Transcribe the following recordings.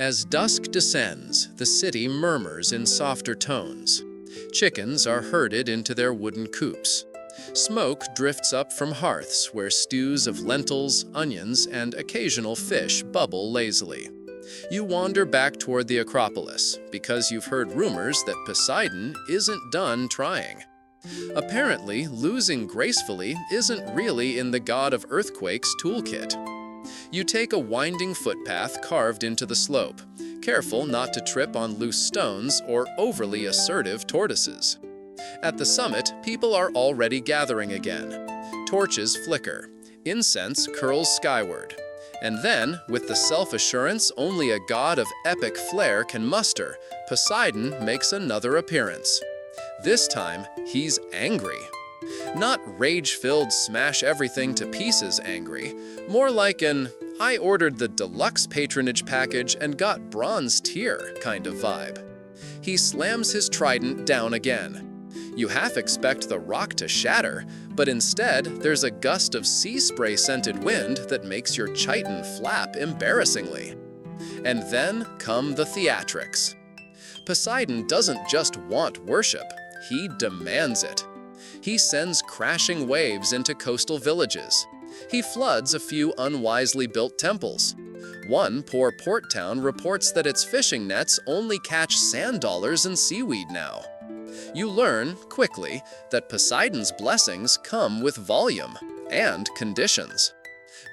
As dusk descends, the city murmurs in softer tones. Chickens are herded into their wooden coops. Smoke drifts up from hearths where stews of lentils, onions, and occasional fish bubble lazily. You wander back toward the Acropolis because you've heard rumors that Poseidon isn't done trying. Apparently, losing gracefully isn't really in the god of earthquakes toolkit. You take a winding footpath carved into the slope, careful not to trip on loose stones or overly assertive tortoises. At the summit, people are already gathering again. Torches flicker. Incense curls skyward. And then, with the self-assurance only a god of epic flair can muster, Poseidon makes another appearance. This time, he's angry. Not rage-filled smash everything to pieces angry, more like an I ordered the deluxe patronage package and got bronze tier kind of vibe. He slams his trident down again. You half expect the rock to shatter, but instead there's a gust of sea spray scented wind that makes your chitin flap embarrassingly. And then come the theatrics. Poseidon doesn't just want worship, he demands it. He sends crashing waves into coastal villages. He floods a few unwisely built temples. One poor port town reports that its fishing nets only catch sand dollars and seaweed now. You learn, quickly, that Poseidon's blessings come with volume and conditions.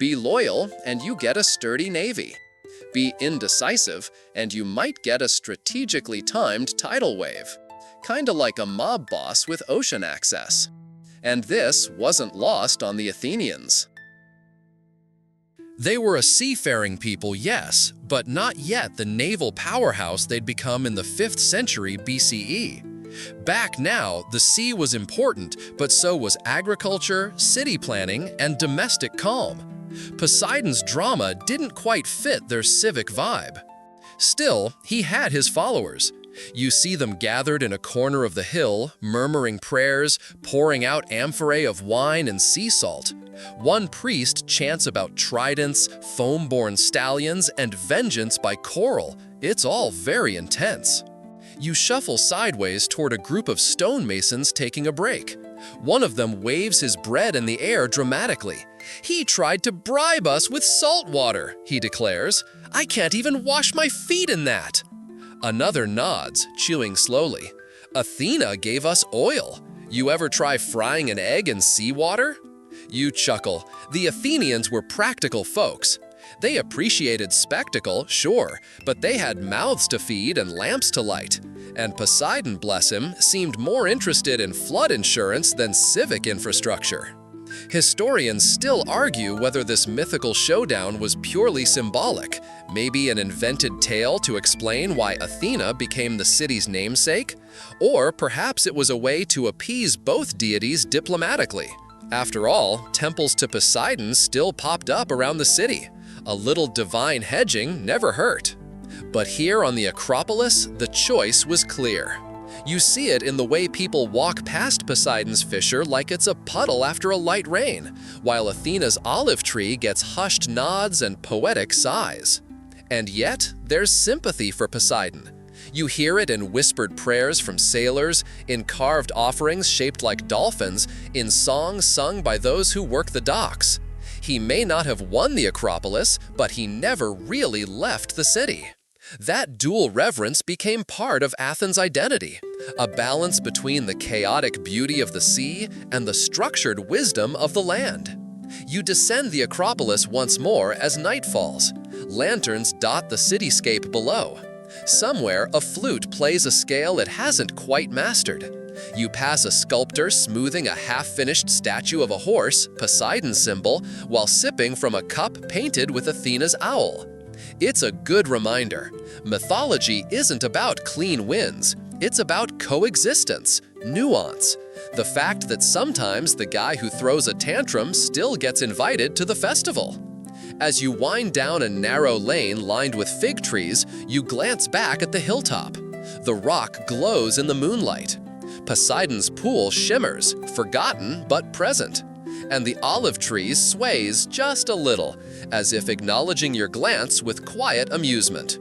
Be loyal, and you get a sturdy navy. Be indecisive, and you might get a strategically timed tidal wave. Kinda like a mob boss with ocean access. And this wasn't lost on the Athenians. They were a seafaring people, yes, but not yet the naval powerhouse they'd become in the 5th century BCE. Back now, the sea was important, but so was agriculture, city planning, and domestic calm. Poseidon's drama didn't quite fit their civic vibe. Still, he had his followers. You see them gathered in a corner of the hill, murmuring prayers, pouring out amphorae of wine and sea salt. One priest chants about tridents, foam-born stallions, and vengeance by coral. It's all very intense. You shuffle sideways toward a group of stonemasons taking a break. One of them waves his bread in the air dramatically. "He tried to bribe us with salt water," he declares. "I can't even wash my feet in that." Another nods, chewing slowly. "Athena gave us oil. You ever try frying an egg in seawater?" You chuckle. The Athenians were practical folks. They appreciated spectacle, sure, but they had mouths to feed and lamps to light. And Poseidon, bless him, seemed more interested in flood insurance than civic infrastructure. Historians still argue whether this mythical showdown was purely symbolic, maybe an invented tale to explain why Athena became the city's namesake, or perhaps it was a way to appease both deities diplomatically. After all, temples to Poseidon still popped up around the city. A little divine hedging never hurt. But here on the Acropolis, the choice was clear. You see it in the way people walk past Poseidon's fissure like it's a puddle after a light rain, while Athena's olive tree gets hushed nods and poetic sighs. And yet, there's sympathy for Poseidon. You hear it in whispered prayers from sailors, in carved offerings shaped like dolphins, in songs sung by those who work the docks. He may not have won the Acropolis, but he never really left the city. That dual reverence became part of Athens' identity, a balance between the chaotic beauty of the sea and the structured wisdom of the land. You descend the Acropolis once more as night falls. Lanterns dot the cityscape below. Somewhere, a flute plays a scale it hasn't quite mastered. You pass a sculptor smoothing a half-finished statue of a horse, Poseidon's symbol, while sipping from a cup painted with Athena's owl. It's a good reminder. Mythology isn't about clean wins. It's about coexistence, nuance. The fact that sometimes the guy who throws a tantrum still gets invited to the festival. As you wind down a narrow lane lined with fig trees, you glance back at the hilltop. The rock glows in the moonlight. Poseidon's pool shimmers, forgotten but present. And the olive tree sways just a little, as if acknowledging your glance with quiet amusement.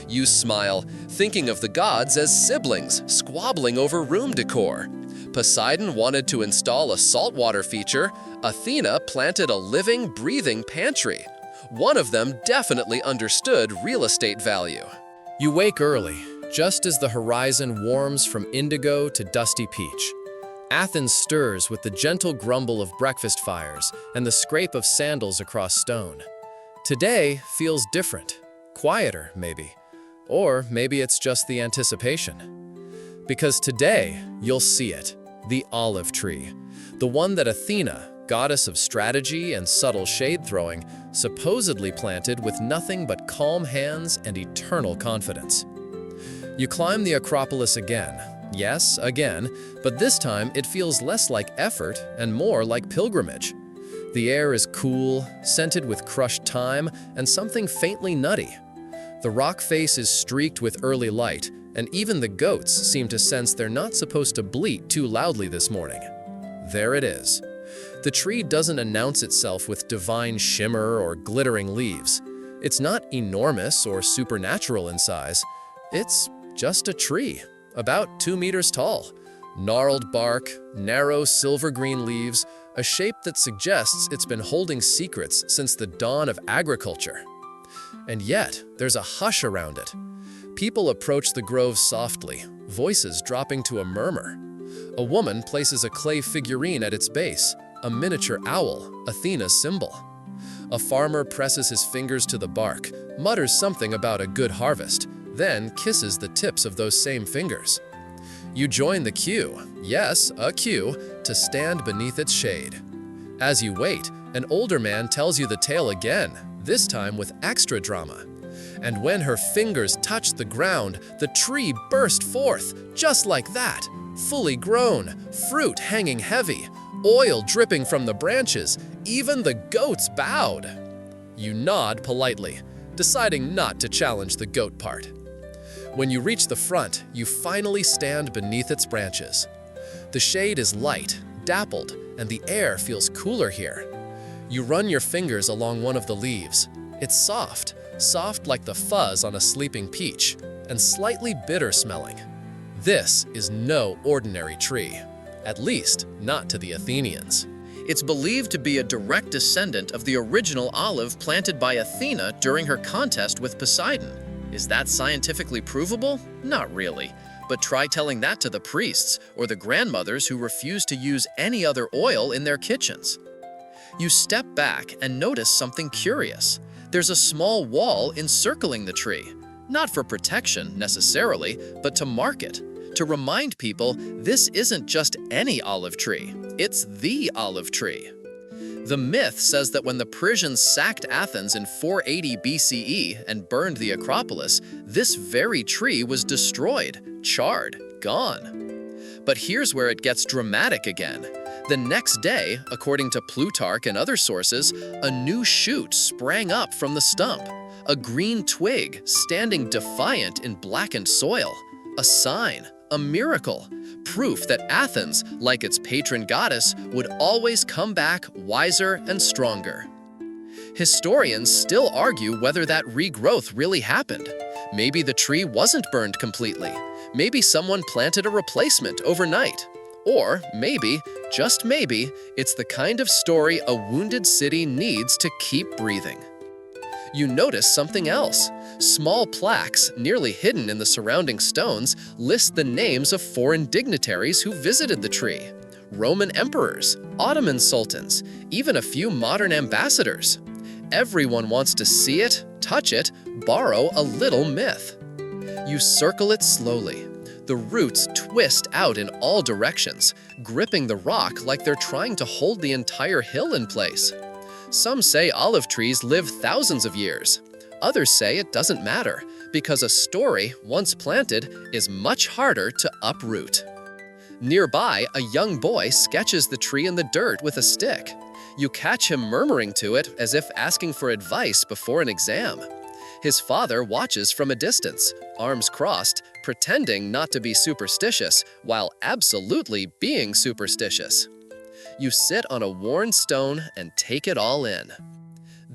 You smile, thinking of the gods as siblings, squabbling over room decor. Poseidon wanted to install a saltwater feature. Athena planted a living, breathing pantry. One of them definitely understood real estate value. You wake early, just as the horizon warms from indigo to dusty peach. Athens stirs with the gentle grumble of breakfast fires and the scrape of sandals across stone. Today feels different, quieter maybe, or maybe it's just the anticipation. Because today you'll see it, the olive tree, the one that Athena, goddess of strategy and subtle shade-throwing, supposedly planted with nothing but calm hands and eternal confidence. You climb the Acropolis again. Yes, again, but this time it feels less like effort and more like pilgrimage. The air is cool, scented with crushed thyme and something faintly nutty. The rock face is streaked with early light, and even the goats seem to sense they're not supposed to bleat too loudly this morning. There it is. The tree doesn't announce itself with divine shimmer or glittering leaves. It's not enormous or supernatural in size. It's just a tree, about 2 meters tall. Gnarled bark, narrow silver-green leaves, a shape that suggests it's been holding secrets since the dawn of agriculture. And yet, there's a hush around it. People approach the grove softly, voices dropping to a murmur. A woman places a clay figurine at its base, a miniature owl, Athena's symbol. A farmer presses his fingers to the bark, mutters something about a good harvest, then kisses the tips of those same fingers. You join the queue, yes, a queue, to stand beneath its shade. As you wait, an older man tells you the tale again, this time with extra drama. And when her fingers touched the ground, the tree burst forth, just like that, fully grown, fruit hanging heavy, oil dripping from the branches, even the goats bowed. You nod politely, deciding not to challenge the goat part. When you reach the front, you finally stand beneath its branches. The shade is light, dappled, and the air feels cooler here. You run your fingers along one of the leaves. It's soft like the fuzz on a sleeping peach, and slightly bitter smelling. This is no ordinary tree, at least not to the Athenians. It's believed to be a direct descendant of the original olive planted by Athena during her contest with Poseidon. Is that scientifically provable? Not really. But try telling that to the priests or the grandmothers who refuse to use any other oil in their kitchens. You step back and notice something curious. There's a small wall encircling the tree, not for protection necessarily, but to mark it, to remind people this isn't just any olive tree, it's the olive tree. The myth says that when the Persians sacked Athens in 480 BCE and burned the Acropolis, this very tree was destroyed, charred, gone. But here's where it gets dramatic again. The next day, according to Plutarch and other sources, a new shoot sprang up from the stump, a green twig standing defiant in blackened soil, a sign, a miracle, proof that Athens, like its patron goddess, would always come back wiser and stronger. Historians still argue whether that regrowth really happened. Maybe the tree wasn't burned completely. Maybe someone planted a replacement overnight. Or maybe, just maybe, it's the kind of story a wounded city needs to keep breathing. You notice something else. Small plaques, nearly hidden in the surrounding stones, list the names of foreign dignitaries who visited the tree. Roman emperors, Ottoman sultans, even a few modern ambassadors. Everyone wants to see it, touch it, borrow a little myth. You circle it slowly. The roots twist out in all directions, gripping the rock like they're trying to hold the entire hill in place. Some say olive trees live thousands of years. Others say it doesn't matter, because a story, once planted, is much harder to uproot. Nearby, a young boy sketches the tree in the dirt with a stick. You catch him murmuring to it as if asking for advice before an exam. His father watches from a distance, arms crossed, pretending not to be superstitious, while absolutely being superstitious. You sit on a worn stone and take it all in.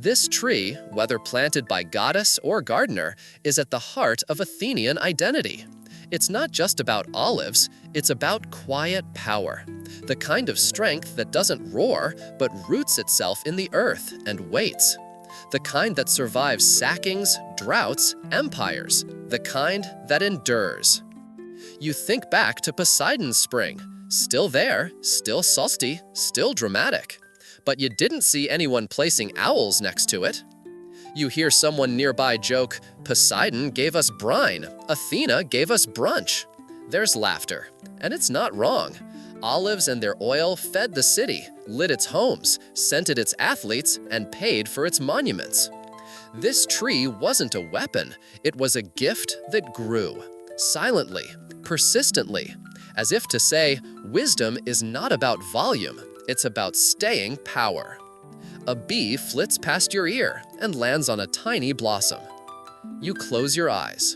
This tree, whether planted by goddess or gardener, is at the heart of Athenian identity. It's not just about olives, it's about quiet power. The kind of strength that doesn't roar, but roots itself in the earth and waits. The kind that survives sackings, droughts, empires. The kind that endures. You think back to Poseidon's spring. Still there, still salty, still dramatic. But you didn't see anyone placing owls next to it. You hear someone nearby joke, "Poseidon gave us brine, Athena gave us brunch." There's laughter, and it's not wrong. Olives and their oil fed the city, lit its homes, scented its athletes, and paid for its monuments. This tree wasn't a weapon, it was a gift that grew, silently, persistently, as if to say, wisdom is not about volume, it's about staying power. A bee flits past your ear and lands on a tiny blossom. You close your eyes.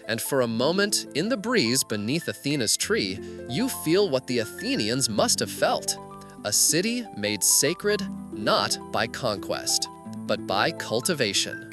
And for a moment, in the breeze beneath Athena's tree, you feel what the Athenians must have felt. A city made sacred not by conquest, but by cultivation.